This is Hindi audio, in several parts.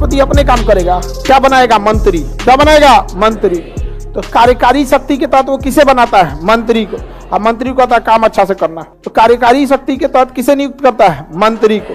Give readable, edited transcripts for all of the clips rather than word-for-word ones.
राष्ट्रपति अपने काम करेगा, क्या बनाएगा? मंत्री। क्या बनाएगा? मंत्री। तो कार्यकारी शक्ति के तहत वो किसे बनाता है? मंत्री को। अब मंत्री को आता है काम अच्छा से करना, तो कार्यकारी शक्ति के तहत किसे नियुक्त करता है? मंत्री को।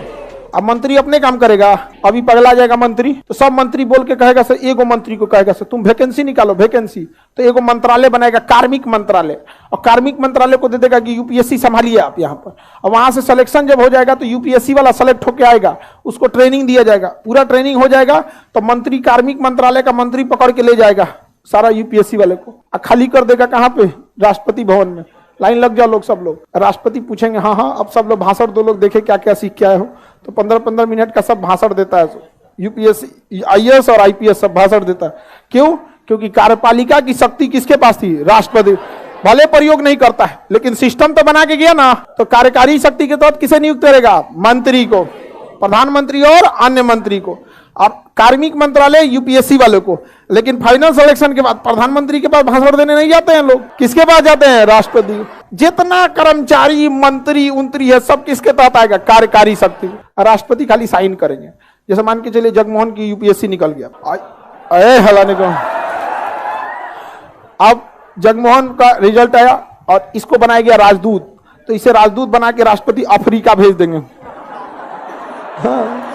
अब मंत्री अपने काम करेगा, अभी पगला जाएगा मंत्री, तो सब मंत्री बोल के कहेगा सर, एगो मंत्री को कहेगा सर तुम वैकेंसी निकालो, वैकेंसी, तो एगो मंत्रालय बनाएगा, कार्मिक मंत्रालय, और कार्मिक मंत्रालय को दे देगा कि यूपीएससी संभालिए आप यहाँ पर। और वहां से सिलेक्शन जब हो जाएगा तो यूपीएससी वाला सेलेक्ट होकर आएगा, उसको ट्रेनिंग दिया जाएगा, पूरा ट्रेनिंग हो जाएगा तो मंत्री कार्मिक मंत्रालय का मंत्री पकड़ के ले जाएगा सारा यूपीएससी वाले को, खाली कर देगा कहाँ पे? राष्ट्रपति भवन में। लाइन लग जाओ लोग, सब लोग। राष्ट्रपति पूछेंगे हाँ हाँ, अब सब लोग भाषण दो, लोग देखे क्या क्या सीख के आए हो, तो 15-15 मिनट का सब भाषण देता है यूपीएससी, आईएएस और आईपीएस सब भाषण देता है। क्यों? क्योंकि कार्यपालिका की शक्ति किसके पास थी? राष्ट्रपति। भले प्रयोग नहीं करता है लेकिन सिस्टम तो बना के गया ना। तो कार्यकारी शक्ति के तहत किसे नियुक्त करेगा? मंत्री को, प्रधानमंत्री और अन्य मंत्री को। अब कार्मिक मंत्रालय यूपीएससी वालों को, लेकिन फाइनल सिलेक्शन के बाद प्रधानमंत्री के पास भाषण देने नहीं जाते हैं लोग, किसके पास जाते हैं? राष्ट्रपति। जितना कर्मचारी मंत्री उंत्री है सब किसके तहत आएगा? कार्यकारी शक्ति। राष्ट्रपति खाली साइन करेंगे। जैसे मान के चलिए जगमोहन की यूपीएससी निकल गया, हलाने को, अब जगमोहन का रिजल्ट आया और इसको बनाया गया राजदूत, तो इसे राजदूत बना के राष्ट्रपति अफ्रीका भेज देंगे। हाँ।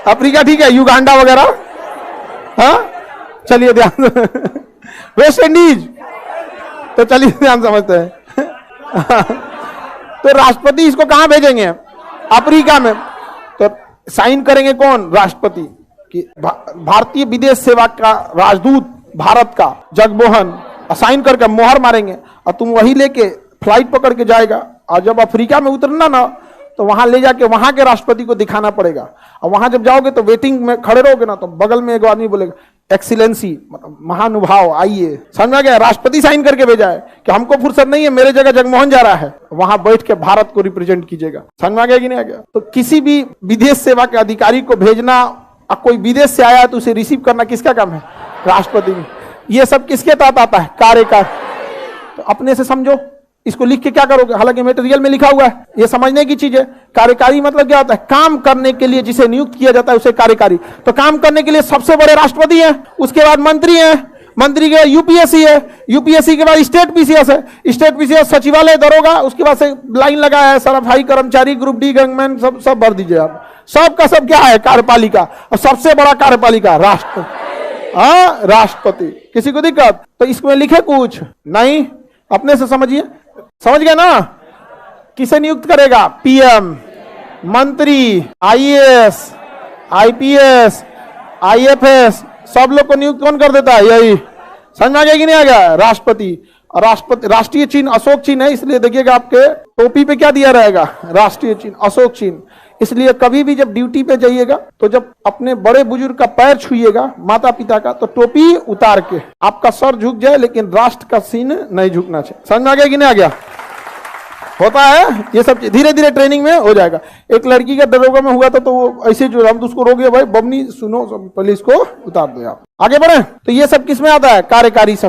अफ्रीका ठीक है, युगांडा वगैरह, हाँ चलिए ध्यान। वेस्ट इंडीज, तो चलिए ध्यान समझते हैं। तो राष्ट्रपति इसको कहां भेजेंगे? अफ्रीका में। तो साइन करेंगे कौन? राष्ट्रपति। कि भारतीय विदेश सेवा का राजदूत भारत का जगमोहन, साइन करके मोहर मारेंगे और तुम वही लेके फ्लाइट पकड़ के जाएगा, और जब अफ्रीका में उतरना ना तो वहां ले जाके वहां के राष्ट्रपति को दिखाना पड़ेगा। और वहां जब जाओगे तो वेटिंग में खड़े रहोगे ना, तो बगल में एक आदमी बोलेगा एक्सीलेंसी, मतलब महानुभाव आइए। समझ में गया? राष्ट्रपति साइन करके भेजा है कि हमको फुर्सत नहीं है, मेरे जगह जगमोहन जा रहा है, वहां बैठ के भारत को रिप्रेजेंट कीजिएगा। समझ में आ गया कि नहीं आ गया? तो किसी भी विदेश सेवा के अधिकारी को भेजना, कोई विदेश से आया है तो उसे रिसीव करना किसका काम है? राष्ट्रपति में। ये सब किसके तहत आता है? कार्यकाल। तो अपने से समझो, इसको लिख के क्या करोगे? हालांकि मटेरियल में लिखा हुआ है, ये समझने की चीज है। कार्यकारी मतलब क्या होता है? काम करने के लिए जिसे नियुक्त किया जाता है उसे कार्यकारी। तो काम करने के लिए सबसे बड़े राष्ट्रपति हैं, उसके बाद मंत्री हैं, मंत्री के यूपीएससी है, यूपीएससी के बाद स्टेट पीसीएस है, स्टेट पीसीएस सचिवालय दरोगा, उसके बाद से लाइन लगा है सफाई कर्मचारी, ग्रुप डी गैंगमैन, सब भर दीजिए आप। सबका सब क्या है? कार्यपालिका। और सबसे बड़ा कार्यपालिका राष्ट्रपति। किसी को दिक्कत? तो इसमें लिखे कुछ नहीं, अपने से समझिए। समझ गया ना? किसे नियुक्त करेगा? पीएम, मंत्री, आईएएस, आईपीएस, आईएफएस, सब लोग को नियुक्त कौन कर देता है? यही। समझ में आ गया कि नहीं आ गया? राष्ट्रपति। और राष्ट्रपति राष्ट्रीय चिन्ह अशोक चिन्ह है, इसलिए देखिएगा आपके टोपी पे क्या दिया रहेगा? राष्ट्रीय चिन्ह अशोक चिन्ह। इसलिए कभी भी जब ड्यूटी पे जाइएगा तो जब अपने बड़े बुजुर्ग का पैर छुइएगा, माता पिता का, तो टोपी उतार के आपका सर झुक जाए लेकिन राष्ट्र का चिन्ह नहीं झुकना चाहिए। समझ में आ गया कि नहीं आ गया? होता है ये सब धीरे धीरे ट्रेनिंग में हो जाएगा। एक लड़की का दरोगा में हुआ था, तो वो ऐसे जो हम तो उसको रोके, भाई बमनी सुनो, पहले इसको उतार दो आप, आगे बढ़े। तो ये सब किस में आता है? कार्यकारी शक्ति।